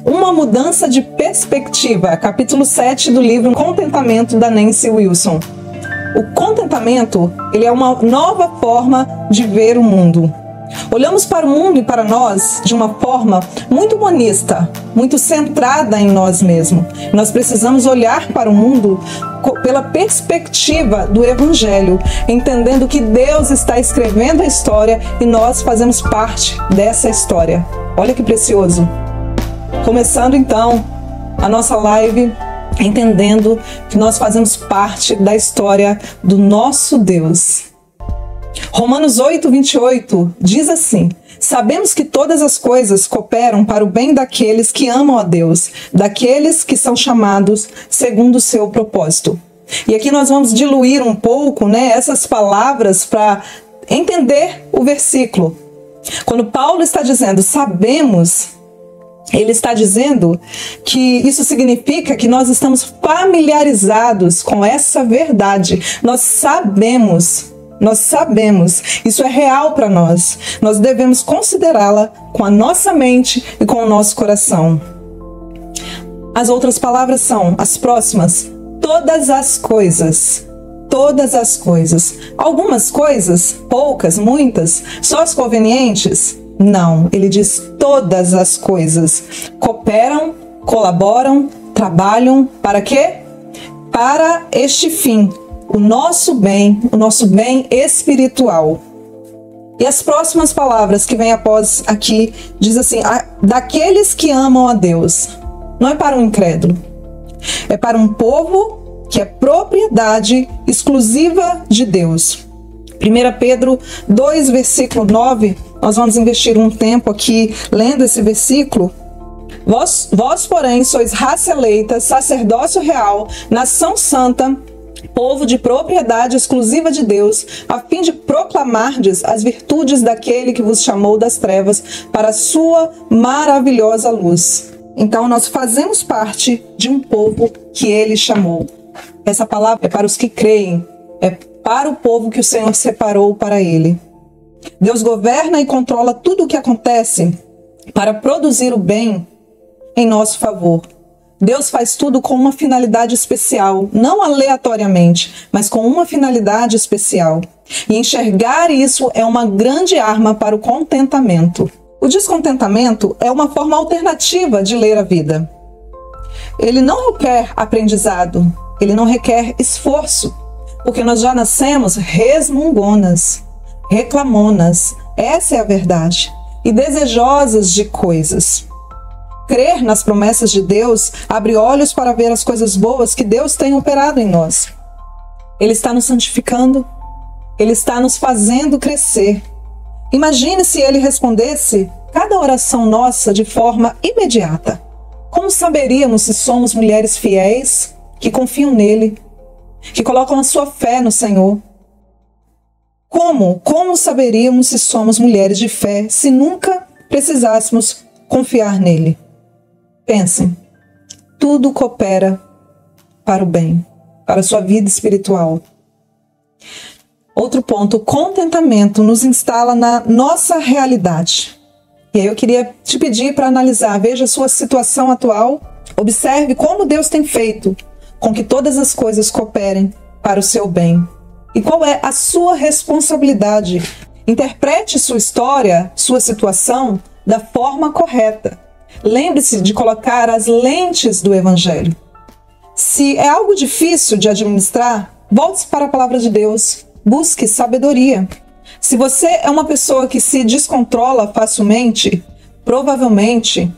Uma mudança de perspectiva, capítulo 7 do livro Contentamento, da Nancy Wilson. O contentamento, ele é uma nova forma de ver o mundo. Olhamos para o mundo e para nós de uma forma muito monista, muito centrada em nós mesmos. Nós precisamos olhar para o mundo pela perspectiva do Evangelho, entendendo que Deus está escrevendo a história e nós fazemos parte dessa história. Olha que precioso! Começando então a nossa live, entendendo que nós fazemos parte da história do nosso Deus. Romanos 8:28 diz assim: sabemos que todas as coisas cooperam para o bem daqueles que amam a Deus, daqueles que são chamados segundo o seu propósito. E aqui nós vamos diluir um pouco, essas palavras para entender o versículo. Quando Paulo está dizendo sabemos, ele está dizendo que isso significa que nós estamos familiarizados com essa verdade. Nós sabemos, isso é real para nós. Nós devemos considerá-la com a nossa mente e com o nosso coração. As outras palavras são as próximas: todas as coisas. Todas as coisas. Algumas coisas, poucas, muitas, só as convenientes? Não, ele diz todas as coisas. Cooperam, colaboram, trabalham, para quê? Para este fim, o nosso bem espiritual. E as próximas palavras que vêm após aqui, diz assim: daqueles que amam a Deus. Não é para um incrédulo, é para um povo que é propriedade exclusiva de Deus. 1 Pedro 2, versículo 9, nós vamos investir um tempo aqui lendo esse versículo. Vós, porém, sois raça eleita, sacerdócio real, nação santa, povo de propriedade exclusiva de Deus, a fim de proclamardes as virtudes daquele que vos chamou das trevas para a sua maravilhosa luz. Então, nós fazemos parte de um povo que ele chamou. Essa palavra é para os que creem, é para o povo que o Senhor separou para ele. Deus governa e controla tudo o que acontece para produzir o bem em nosso favor. Deus faz tudo com uma finalidade especial, não aleatoriamente, mas com uma finalidade especial. E enxergar isso é uma grande arma para o contentamento. O descontentamento é uma forma alternativa de ler a vida. Ele não requer aprendizado, ele não requer esforço, porque nós já nascemos resmungonas, reclamonas, essa é a verdade, e desejosas de coisas. Crer nas promessas de Deus abre olhos para ver as coisas boas que Deus tem operado em nós. Ele está nos santificando, Ele está nos fazendo crescer. Imagine se Ele respondesse cada oração nossa de forma imediata. Como saberíamos se somos mulheres fiéis, que confiam nele, que colocam a sua fé no Senhor? Como saberíamos se somos mulheres de fé se nunca precisássemos confiar nele? Pensem, tudo coopera para o bem, para a sua vida espiritual. Outro ponto, o contentamento nos instala na nossa realidade. E aí eu queria te pedir para analisar, veja a sua situação atual, observe como Deus tem feito com que todas as coisas cooperem para o seu bem. E qual é a sua responsabilidade? Interprete sua história, sua situação, da forma correta. Lembre-se de colocar as lentes do Evangelho. Se é algo difícil de administrar, volte para a palavra de Deus. Busque sabedoria. Se você é uma pessoa que se descontrola facilmente, provavelmente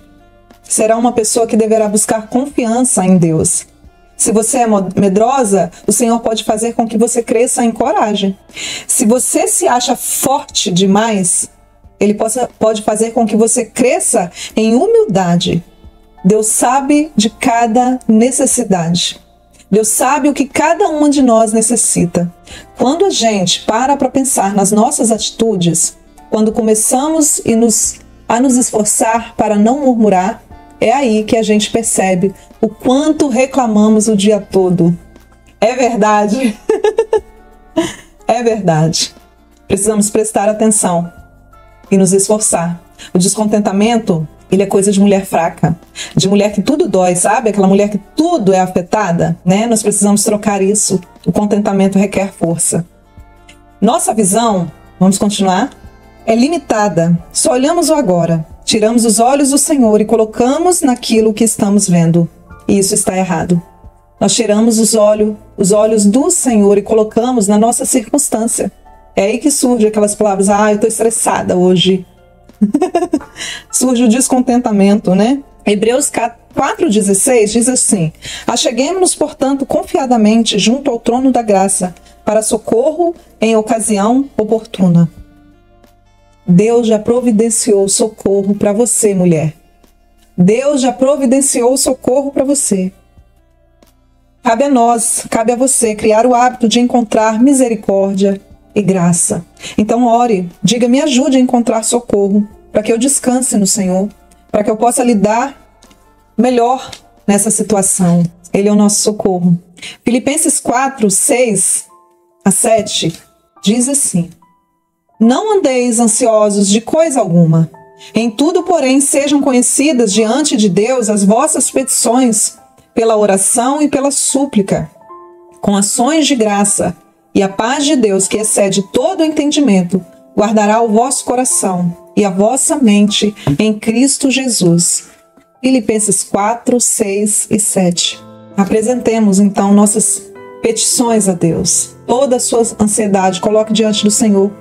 será uma pessoa que deverá buscar confiança em Deus. Se você é medrosa, o Senhor pode fazer com que você cresça em coragem. Se você se acha forte demais, Ele pode fazer com que você cresça em humildade. Deus sabe de cada necessidade. Deus sabe o que cada uma de nós necessita. Quando a gente para pensar nas nossas atitudes, quando começamos a nos esforçar para não murmurar, é aí que a gente percebe o quanto reclamamos o dia todo. É verdade. É verdade. Precisamos prestar atenção e nos esforçar. O descontentamento, ele é coisa de mulher fraca, de mulher que tudo dói, sabe? Aquela mulher que tudo é afetada, né? Nós precisamos trocar isso. O contentamento requer força. Nossa visão, vamos continuar, é limitada. Só olhamos o agora. Tiramos os olhos do Senhor e colocamos naquilo que estamos vendo. E isso está errado. Nós tiramos os olhos do Senhor e colocamos na nossa circunstância. É aí que surge aquelas palavras, eu estou estressada hoje. Surge o descontentamento, né? Hebreus 4,16 diz assim: acheguemo-nos, portanto, confiadamente junto ao trono da graça, para socorro em ocasião oportuna. Deus já providenciou socorro para você, mulher. Deus já providenciou socorro para você. Cabe a nós, cabe a você criar o hábito de encontrar misericórdia e graça. Então ore, diga, me ajude a encontrar socorro, para que eu descanse no Senhor, para que eu possa lidar melhor nessa situação. Ele é o nosso socorro. Filipenses 4, 6 a 7 diz assim: não andeis ansiosos de coisa alguma. Em tudo, porém, sejam conhecidas diante de Deus as vossas petições, pela oração e pela súplica, com ações de graça, e a paz de Deus, que excede todo o entendimento, guardará o vosso coração e a vossa mente em Cristo Jesus. Filipenses 4, 6 e 7. Apresentemos, então, nossas petições a Deus. Toda a sua ansiedade, coloque diante do Senhor.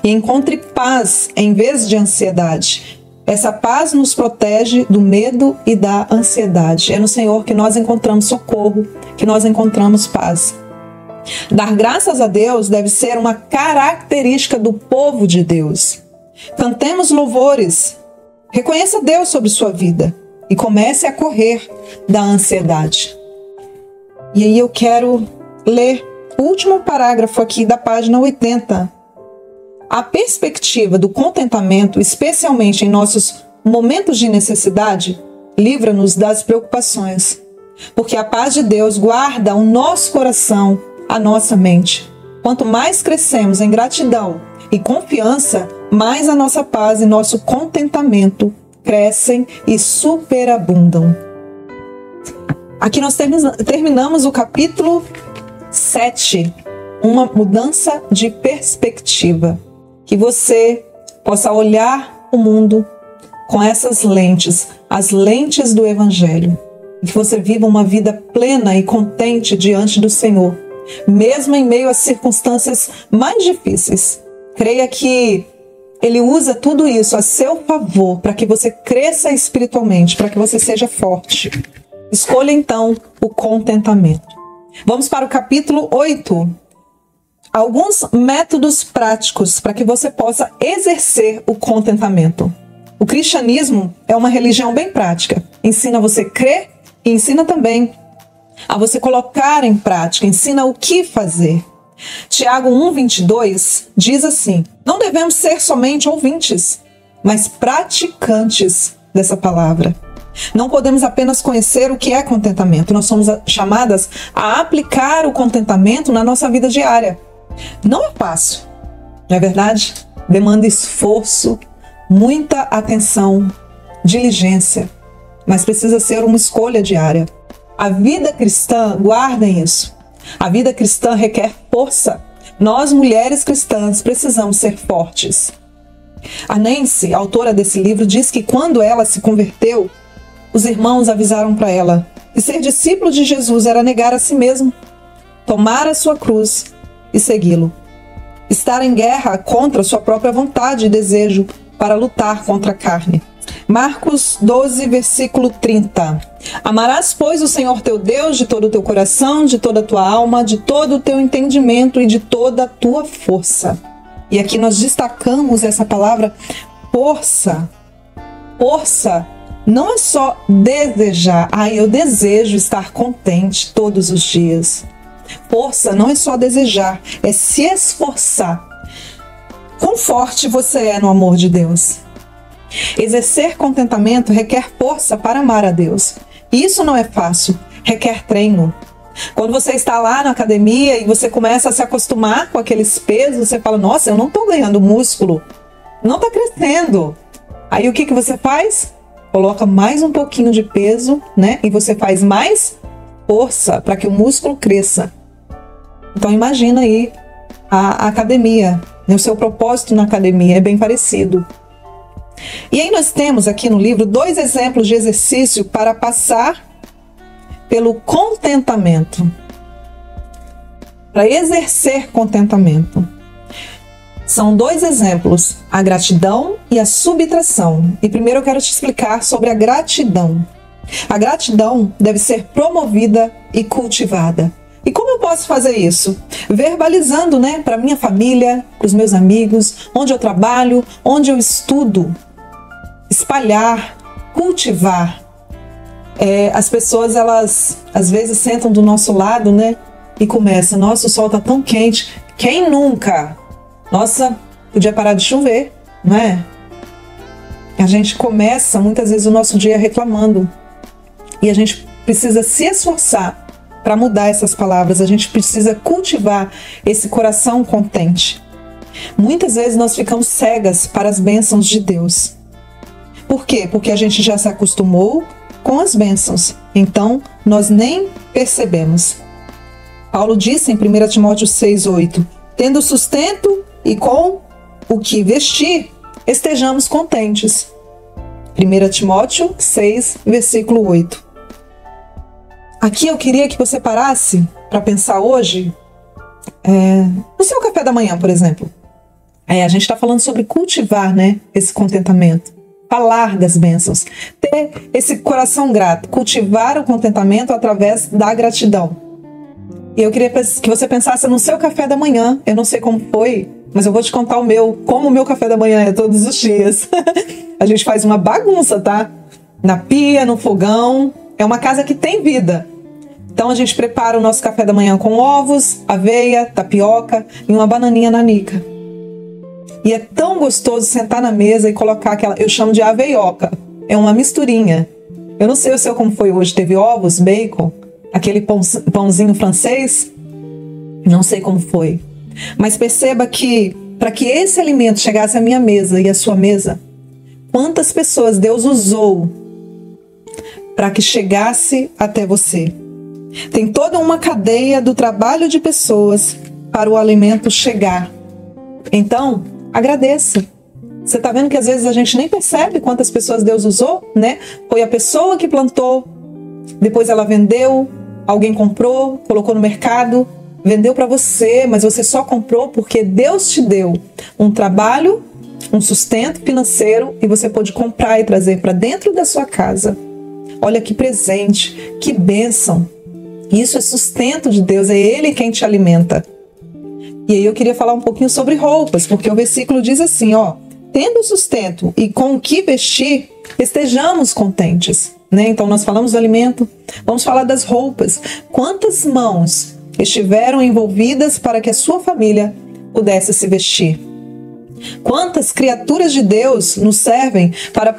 E encontre paz em vez de ansiedade. Essa paz nos protege do medo e da ansiedade. É no Senhor que nós encontramos socorro, que nós encontramos paz. Dar graças a Deus deve ser uma característica do povo de Deus. Cantemos louvores. Reconheça Deus sobre sua vida e comece a correr da ansiedade. E aí eu quero ler o último parágrafo aqui da página 80. A perspectiva do contentamento, especialmente em nossos momentos de necessidade, livra-nos das preocupações, porque a paz de Deus guarda o nosso coração, a nossa mente. Quanto mais crescemos em gratidão e confiança, mais a nossa paz e nosso contentamento crescem e superabundam. Aqui nós terminamos o capítulo 7, uma mudança de perspectiva. Que você possa olhar o mundo com essas lentes, as lentes do Evangelho. E que você viva uma vida plena e contente diante do Senhor, mesmo em meio às circunstâncias mais difíceis. Creia que Ele usa tudo isso a seu favor para que você cresça espiritualmente, para que você seja forte. Escolha então o contentamento. Vamos para o capítulo 8. Alguns métodos práticos para que você possa exercer o contentamento. O cristianismo é uma religião bem prática. Ensina você a crer e ensina também a você colocar em prática. Ensina o que fazer. Tiago 1:22 diz assim: não devemos ser somente ouvintes, mas praticantes dessa palavra. Não podemos apenas conhecer o que é contentamento. Nós somos chamadas a aplicar o contentamento na nossa vida diária. Não é fácil, não é verdade? Demanda esforço, muita atenção, diligência, mas precisa ser uma escolha diária. A vida cristã, guardem isso, a vida cristã requer força. Nós, mulheres cristãs, precisamos ser fortes. A Nancy, autora desse livro, diz que quando ela se converteu, os irmãos avisaram para ela que ser discípulo de Jesus era negar a si mesmo, tomar a sua cruz e segui-lo. Estar em guerra contra sua própria vontade e desejo para lutar contra a carne. Marcos 12, versículo 30. Amarás, pois, o Senhor teu Deus de todo o teu coração, de toda a tua alma, de todo o teu entendimento e de toda a tua força. E aqui nós destacamos essa palavra força. Força não é só desejar. Eu desejo estar contente todos os dias. Força não é só desejar, é se esforçar. Quão forte você é no amor de Deus. Exercer contentamento requer força para amar a Deus. E isso não é fácil, requer treino. Quando você está lá na academia e você começa a se acostumar com aqueles pesos, você fala, nossa, eu não estou ganhando músculo, não está crescendo. Aí o que você faz? Coloca mais um pouquinho de peso, né? E você faz mais força para que o músculo cresça. Então imagina aí a academia, né? O seu propósito na academia é bem parecido. E aí nós temos aqui no livro 2 exemplos de exercício para passar pelo contentamento. Para exercer contentamento. São 2 exemplos, a gratidão e a subtração. E primeiro eu quero te explicar sobre a gratidão. A gratidão deve ser promovida e cultivada. E como eu posso fazer isso? Verbalizando, né, para minha família, para os meus amigos, onde eu trabalho, onde eu estudo. Espalhar, cultivar. As pessoas, elas às vezes sentam do nosso lado, né, e começam, nossa, o sol tá tão quente. Quem nunca? Nossa, podia parar de chover, não é? A gente começa muitas vezes o nosso dia reclamando. E a gente precisa se esforçar para mudar essas palavras. A gente precisa cultivar esse coração contente. Muitas vezes nós ficamos cegas para as bênçãos de Deus. Por quê? Porque a gente já se acostumou com as bênçãos. Então, nós nem percebemos. Paulo disse em 1 Timóteo 6,8: tendo sustento e com o que vestir, estejamos contentes. 1 Timóteo 6, versículo 8. Aqui eu queria que você parasse para pensar hoje no seu café da manhã, por exemplo. A gente está falando sobre cultivar, né, esse contentamento. Falar das bênçãos. Ter esse coração grato. Cultivar o contentamento através da gratidão. E eu queria que você pensasse no seu café da manhã. Eu não sei como foi, mas eu vou te contar como o meu café da manhã é todos os dias. A gente faz uma bagunça, tá? Na pia, no fogão. É uma casa que tem vida. Então a gente prepara o nosso café da manhã com ovos, aveia, tapioca e uma bananinha nanica. E é tão gostoso sentar na mesa e colocar aquela, eu chamo de aveioca. É uma misturinha. Eu não sei o seu como foi hoje. Teve ovos, bacon, aquele pãozinho francês. Não sei como foi. Mas perceba que para que esse alimento chegasse à minha mesa e à sua mesa, quantas pessoas Deus usou para que chegasse até você. Tem toda uma cadeia do trabalho de pessoas para o alimento chegar. Então, agradeça. Você está vendo que às vezes a gente nem percebe quantas pessoas Deus usou, né? Foi a pessoa que plantou, depois ela vendeu, alguém comprou, colocou no mercado, vendeu para você, mas você só comprou porque Deus te deu um trabalho, um sustento financeiro e você pôde comprar e trazer para dentro da sua casa. Olha que presente, que bênção. Isso é sustento de Deus, é Ele quem te alimenta. E aí eu queria falar um pouquinho sobre roupas, porque o versículo diz assim, ó, tendo sustento e com o que vestir, estejamos contentes. Né? Então nós falamos do alimento, vamos falar das roupas. Quantas mãos estiveram envolvidas para que a sua família pudesse se vestir? Quantas criaturas de Deus nos servem para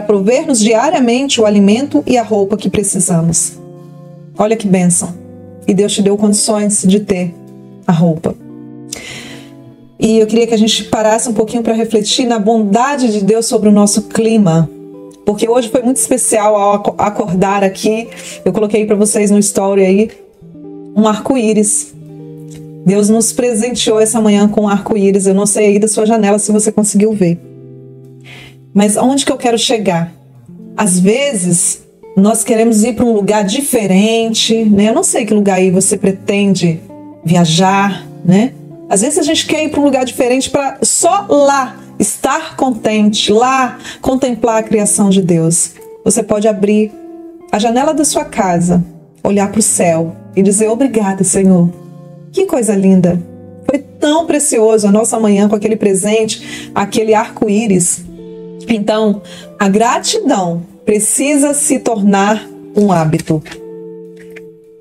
prover-nos diariamente o alimento e a roupa que precisamos? Olha que bênção. E Deus te deu condições de ter a roupa. E eu queria que a gente parasse um pouquinho para refletir na bondade de Deus sobre o nosso clima. Porque hoje foi muito especial ao acordar aqui. Eu coloquei para vocês no story aí um arco-íris. Deus nos presenteou essa manhã com um arco-íris. Eu não sei aí da sua janela se você conseguiu ver. Mas onde que eu quero chegar? Às vezes, nós queremos ir para um lugar diferente, né? Eu não sei que lugar aí você pretende viajar, né? Às vezes a gente quer ir para um lugar diferente para só lá estar contente, lá contemplar a criação de Deus. Você pode abrir a janela da sua casa, olhar para o céu e dizer obrigada, Senhor. Que coisa linda. Foi tão precioso a nossa manhã com aquele presente, aquele arco-íris. Então, a gratidão precisa se tornar um hábito.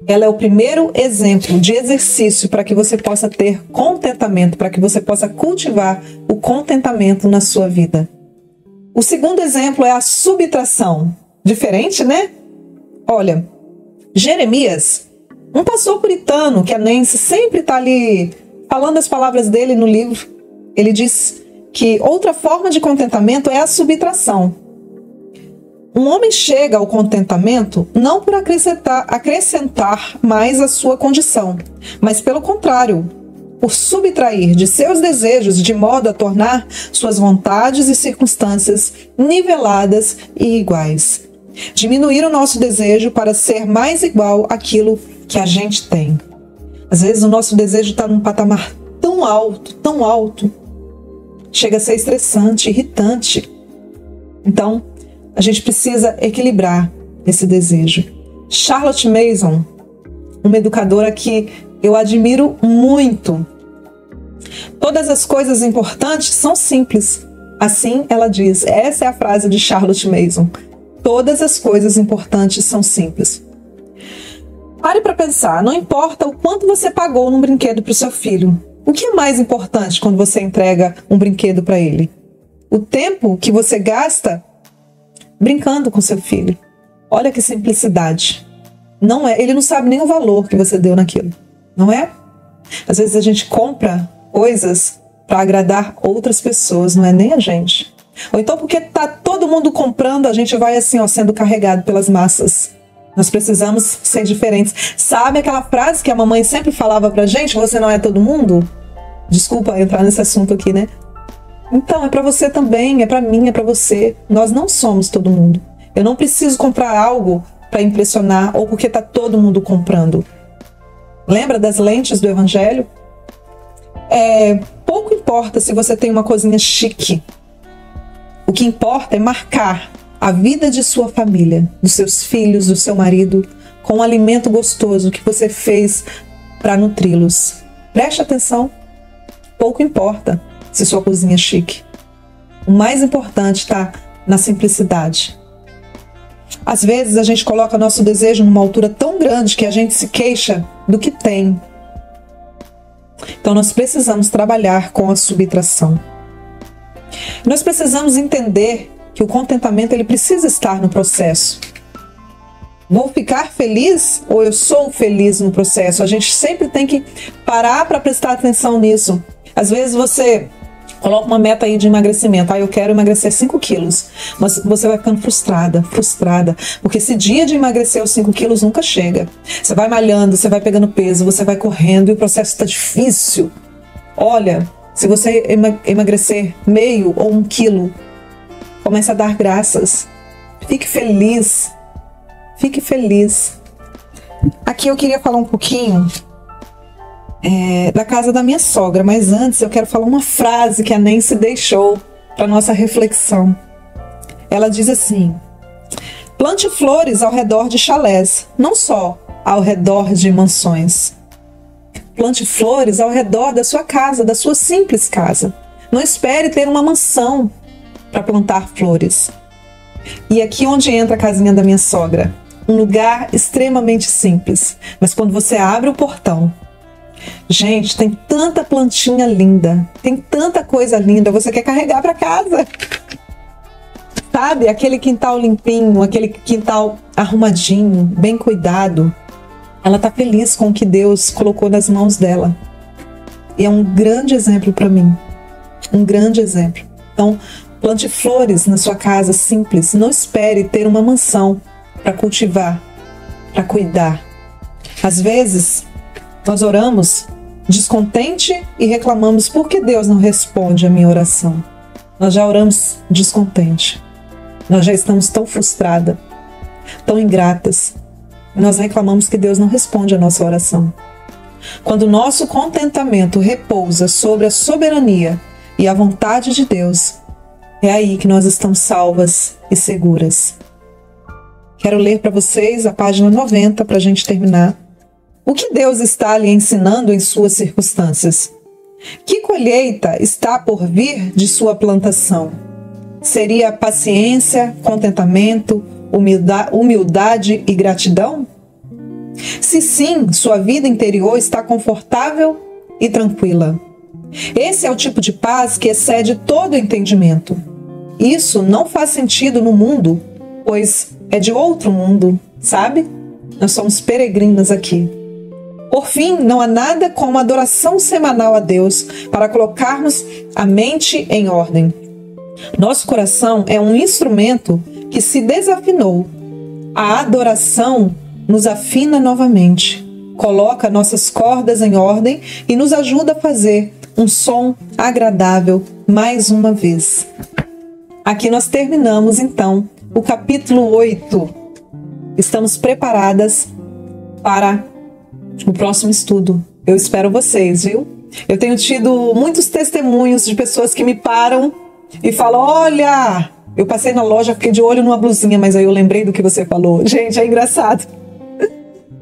Ela é o primeiro exemplo de exercício para que você possa ter contentamento, para que você possa cultivar o contentamento na sua vida. O segundo exemplo é a subtração. Diferente, né? Olha, Jeremias, um pastor puritano que a Nancy sempre está ali falando as palavras dele no livro, ele diz que outra forma de contentamento é a subtração. Um homem chega ao contentamento não por acrescentar mais a sua condição, mas pelo contrário, por subtrair de seus desejos de modo a tornar suas vontades e circunstâncias niveladas e iguais. Diminuir o nosso desejo para ser mais igual àquilo que a gente tem. Às vezes o nosso desejo está num patamar tão alto, chega a ser estressante, irritante. Então, a gente precisa equilibrar esse desejo. Charlotte Mason, uma educadora que eu admiro muito. Todas as coisas importantes são simples. Assim ela diz. Essa é a frase de Charlotte Mason. Todas as coisas importantes são simples. Pare para pensar. Não importa o quanto você pagou num brinquedo para o seu filho. O que é mais importante quando você entrega um brinquedo para ele? O tempo que você gasta brincando com seu filho. Olha que simplicidade. Não é, ele não sabe nem o valor que você deu naquilo. Não é? Às vezes a gente compra coisas para agradar outras pessoas, não é nem a gente. Ou então porque tá todo mundo comprando, a gente vai assim, ó, sendo carregado pelas massas. Nós precisamos ser diferentes. Sabe aquela frase que a mamãe sempre falava pra gente, você não é todo mundo? Desculpa entrar nesse assunto aqui, né? Então, é para você também, é para mim, é para você. Nós não somos todo mundo. Eu não preciso comprar algo para impressionar ou porque tá todo mundo comprando. Lembra das lentes do Evangelho? Pouco importa se você tem uma cozinha chique. O que importa é marcar a vida de sua família, dos seus filhos, do seu marido, com um alimento gostoso que você fez para nutri-los. Preste atenção. Pouco importa se sua cozinha é chique. O mais importante está na simplicidade. Às vezes a gente coloca nosso desejo numa altura tão grande que a gente se queixa do que tem. Então nós precisamos trabalhar com a subtração. Nós precisamos entender que o contentamento ele precisa estar no processo. Vou ficar feliz ou eu sou feliz no processo? A gente sempre tem que parar para prestar atenção nisso. Às vezes você coloca uma meta aí de emagrecimento. Eu quero emagrecer 5 quilos. Mas você vai ficando frustrada. Porque esse dia de emagrecer os 5 quilos nunca chega. Você vai malhando, você vai pegando peso, você vai correndo e o processo está difícil. Olha, se você emagrecer meio ou 1 quilo, comece a dar graças. Fique feliz. Fique feliz. Aqui eu queria falar um pouquinho da casa da minha sogra, mas antes eu quero falar uma frase que a Nancy deixou para nossa reflexão. Ela diz assim: plante flores ao redor de chalés, não só ao redor de mansões. Plante flores ao redor da sua casa, da sua simples casa. Não espere ter uma mansão para plantar flores. E aqui onde entra a casinha da minha sogra, um lugar extremamente simples, mas quando você abre o portão, gente, tem tanta plantinha linda, tem tanta coisa linda, você quer carregar para casa. Sabe, aquele quintal limpinho, aquele quintal arrumadinho, bem cuidado. Ela está feliz com o que Deus colocou nas mãos dela. E é um grande exemplo para mim. Um grande exemplo. Então, plante flores na sua casa simples. Não espere ter uma mansão para cultivar, para cuidar. Às vezes, nós oramos descontente e reclamamos por que Deus não responde a minha oração. Nós já oramos descontente. Nós já estamos tão frustradas, tão ingratas. Nós reclamamos que Deus não responde a nossa oração. Quando o nosso contentamento repousa sobre a soberania e a vontade de Deus, é aí que nós estamos salvas e seguras. Quero ler para vocês a página 90 para a gente terminar. O que Deus está lhe ensinando em suas circunstâncias? Que colheita está por vir de sua plantação? Seria paciência, contentamento, humildade e gratidão? Se sim, sua vida interior está confortável e tranquila. Esse é o tipo de paz que excede todo entendimento. Isso não faz sentido no mundo, pois é de outro mundo, sabe? nós somos peregrinos aqui. Por fim, não há nada como adoração semanal a Deus para colocarmos a mente em ordem. Nosso coração é um instrumento que se desafinou. A adoração nos afina novamente, coloca nossas cordas em ordem e nos ajuda a fazer um som agradável mais uma vez. Aqui nós terminamos então o capítulo 8. Estamos preparadas para o próximo estudo. Eu espero vocês, viu? Eu tenho tido muitos testemunhos de pessoas que me param e falam: olha, eu passei na loja, fiquei de olho numa blusinha, mas aí eu lembrei do que você falou. Gente, é engraçado.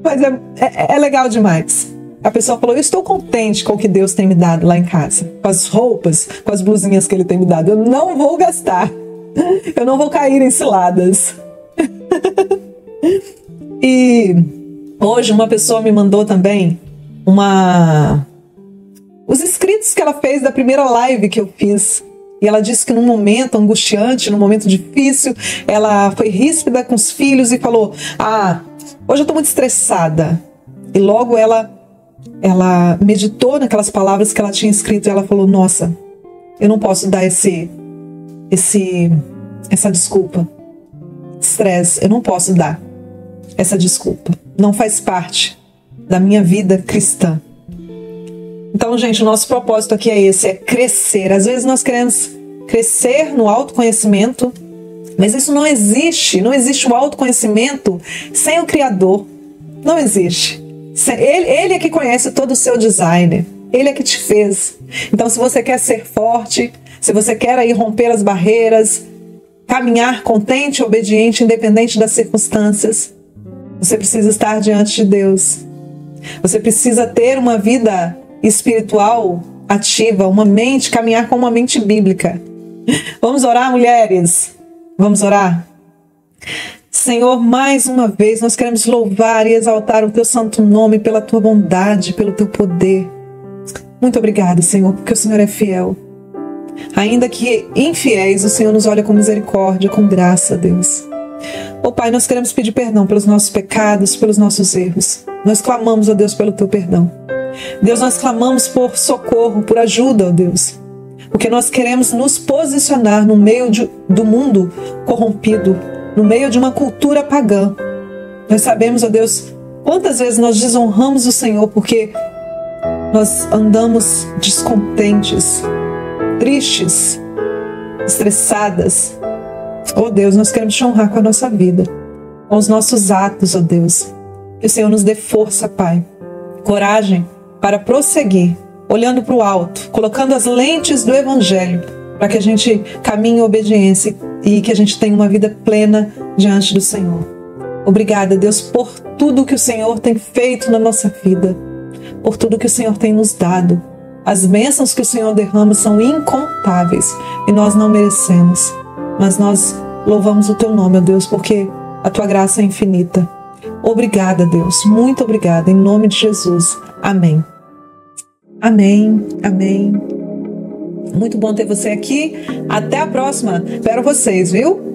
Mas é legal demais. A pessoa falou: eu estou contente com o que Deus tem me dado lá em casa. Com as roupas, com as blusinhas que Ele tem me dado. Eu não vou gastar. Eu não vou cair em ciladas. E hoje uma pessoa me mandou também os inscritos que ela fez da primeira live que eu fiz. E ela disse que num momento angustiante, num momento difícil, ela foi ríspida com os filhos e falou: hoje eu estou muito estressada. E logo ela meditou naquelas palavras que ela tinha escrito e ela falou: nossa, eu não posso dar essa desculpa. Estresse, eu não posso dar essa desculpa. Não faz parte da minha vida cristã. Então, gente, o nosso propósito aqui é esse, é crescer. Às vezes nós queremos crescer no autoconhecimento, mas isso não existe. Não existe o autoconhecimento sem o Criador. Não existe. Ele é que conhece todo o seu design. Ele é que te fez. Então, se você quer ser forte, se você quer aí romper as barreiras, caminhar contente, obediente, independente das circunstâncias, você precisa estar diante de Deus. Você precisa ter uma vida espiritual ativa, caminhar com uma mente bíblica. Vamos orar, mulheres? Vamos orar? Senhor, mais uma vez nós queremos louvar e exaltar o Teu santo nome pela Tua bondade, pelo Teu poder. Muito obrigada, Senhor, porque o Senhor é fiel. Ainda que infiéis, o Senhor nos olha com misericórdia, com graça, Deus. Ó Pai, nós queremos pedir perdão pelos nossos pecados, pelos nossos erros. Nós clamamos, ó Deus, pelo Teu perdão. Deus, nós clamamos por socorro, por ajuda, ó Deus. Porque nós queremos nos posicionar no meio do mundo corrompido, no meio de uma cultura pagã. Nós sabemos, ó Deus, quantas vezes nós desonramos o Senhor porque nós andamos descontentes, tristes, estressadas. Ó Deus, nós queremos te honrar com a nossa vida, com os nossos atos, ó Deus. Que o Senhor nos dê força, Pai, coragem para prosseguir, olhando para o alto, colocando as lentes do Evangelho, para que a gente caminhe em obediência e que a gente tenha uma vida plena diante do Senhor. Obrigada, Deus, por tudo que o Senhor tem feito na nossa vida, por tudo que o Senhor tem nos dado. As bênçãos que o Senhor derrama são incontáveis e nós não merecemos. Mas nós louvamos o Teu nome, ó Deus, porque a Tua graça é infinita. Obrigada, Deus. Muito obrigada. Em nome de Jesus. Amém. Amém. Amém. Muito bom ter você aqui. Até a próxima. Espero vocês, viu?